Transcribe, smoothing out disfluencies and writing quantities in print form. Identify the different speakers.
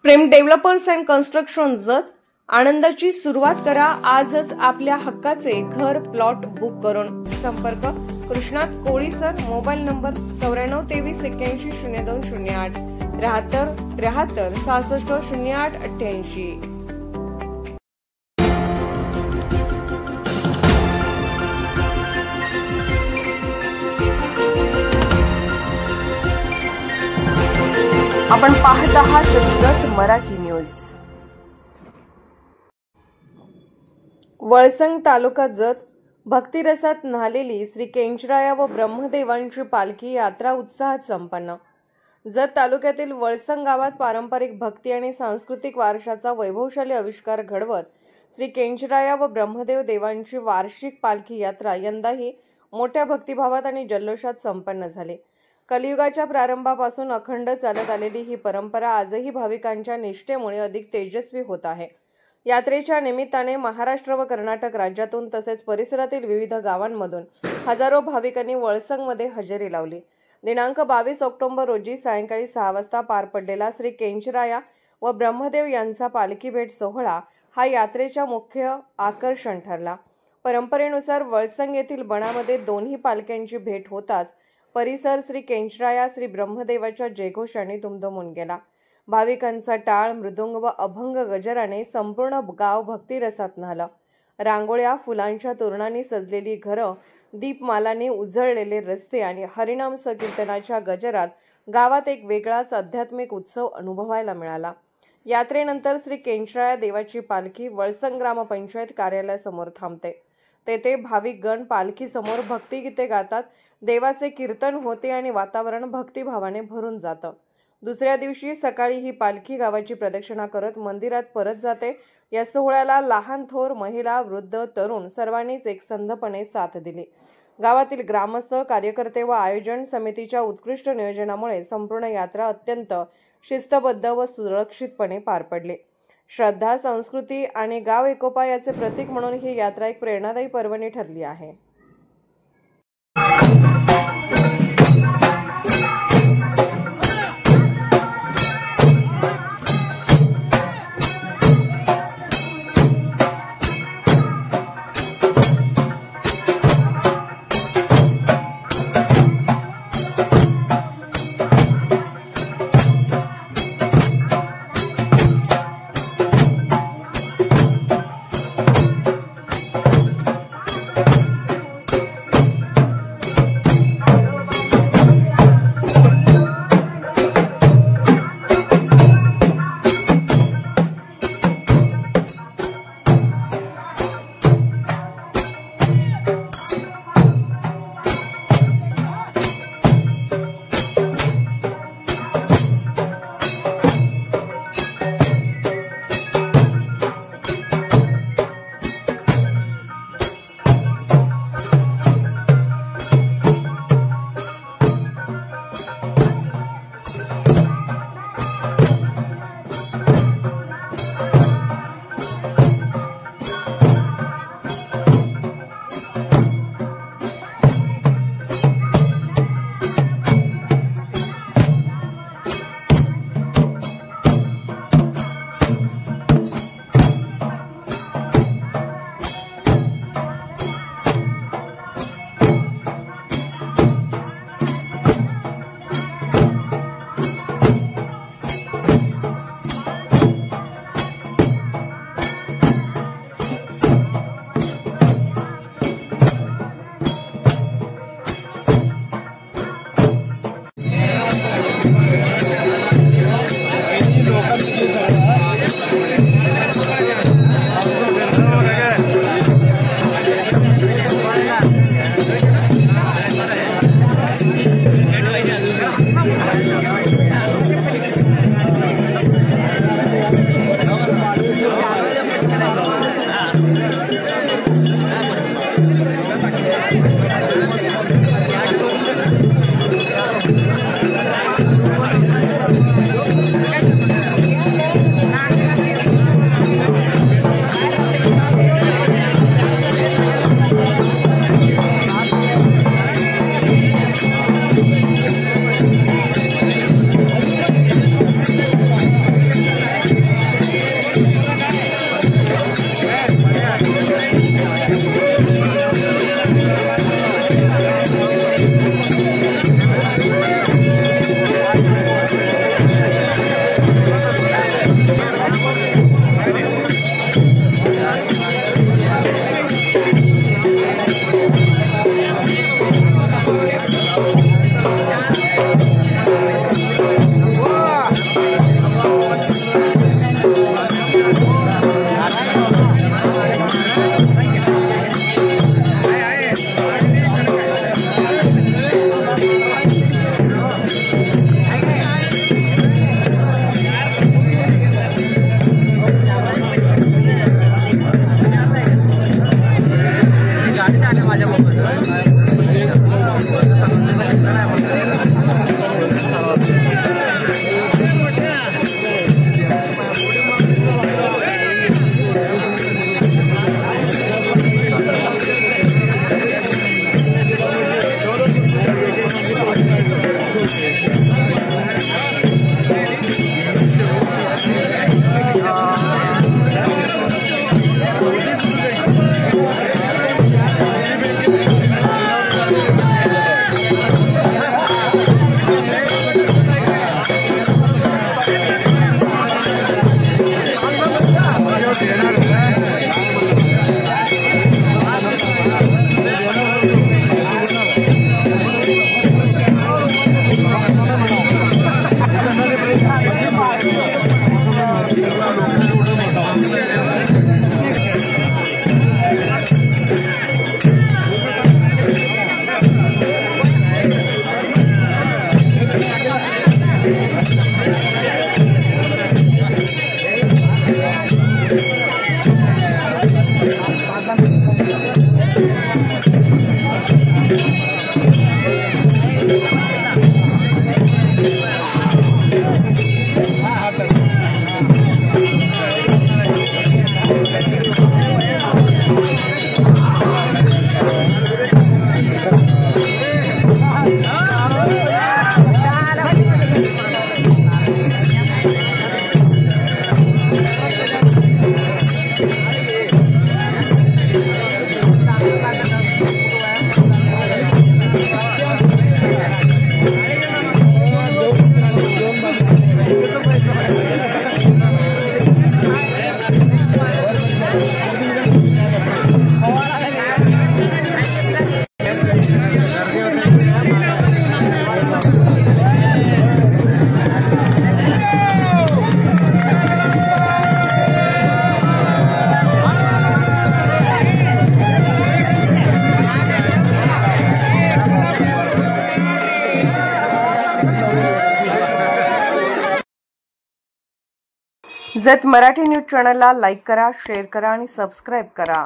Speaker 1: Prem developers and construction Jath आनंदाची सुरुवात करा आजच आपल्या हक्काचे घर प्लॉट बुक करून। संपर्क कृष्णात कोळी सर, मोबाईल नंबर 9423810208 73 73 66 08 88। आपण पाहत आहात जत मराठी न्यूज। वळसंग तालुका जत भक्तिरसात न्हालेली श्री केंचराया व ब्रह्मदेवांची पालखी यात्रा उत्साहात संपन्न। जत तालुक्यातील वळसंग गावात पारंपरिक भक्ती आणि सांस्कृतिक वारशाचा वैभवशाली आविष्कार घडवत श्री केंचराया व ब्रह्मदेव देवांची वार्षिक पालखी यात्रा यंदाही मोठ्या भक्तिभावात आणि जल्लोषात संपन्न झाली। कलियुगाच्या प्रारंभापासून अखंड चालत आलेली ही परंपरा आजही भाविकांच्या निष्ठेमुळे अधिक तेजस्वी होत आहे। यात्रेच्या निमित्ताने महाराष्ट्र व कर्नाटक राज्यातून तसेच परिसरातील विविध गावांमधून हजारो भाविकांनी वळसंगमध्ये हजेरी लावली। दिनांक 22 ऑक्टोबर रोजी सायंकाळी 6 वाजता पार पडलेला श्री केंचराया व ब्रह्मदेव यांचा पालखी भेट सोहळा हा यात्रेच्या मुख्य आकर्षण ठरला। परंपरेनुसार वळसंग येथील बनामध्ये दोन्ही पालख्यांची भेट होताच परिसर श्री केंचराया श्री ब्रह्मदेवाच्या जयघोषाने दुमदुमून गेला। भाविकांचा टाळ, मृदुंग व अभंग गजराने संपूर्ण गाव भक्तिरसात न्हालं। रांगोळ्या, फुलांच्या तोरणांनी सजलेली घरं, दीपमालांनी उजळलेले रस्ते आणि हरिनाम संकीर्तनाच्या गजरात गावात एक वेगळाच आध्यात्मिक उत्सव अनुभवायला मिळाला। यात्रेनंतर श्री केंचराया देवाची पालखी वळसंग ग्रामपंचायत कार्यालयासमोर थांबते। तेथे भाविक गण पालखी समोर भक्तिगीते गातात, देवाचे कीर्तन होते आणि वातावरण भक्तिभावाने भरून जातं। दुसऱ्या दिवशी सकाळी ही पालखी गावाची प्रदक्षिणा करत मंदिरात परत जाते। या सोहळ्याला लहान थोर, महिला, वृद्ध, तरुण सर्वांनीच एकसंधपणे साथ दिली। गावातील ग्रामस्थ, कार्यकर्ते व आयोजन समितीच्या उत्कृष्ट नियोजनामुळे संपूर्ण यात्रा अत्यंत शिस्तबद्ध व सुरक्षितपणे पार पडली। श्रद्धा, संस्कृती आणि गाव एकोपा याचे प्रतीक म्हणून ही यात्रा एक प्रेरणादायी पर्वणी ठरली आहे। जत मराठी न्यूज चॅनलला लाईक करा, शेअर करा आणि सबस्क्राईब करा।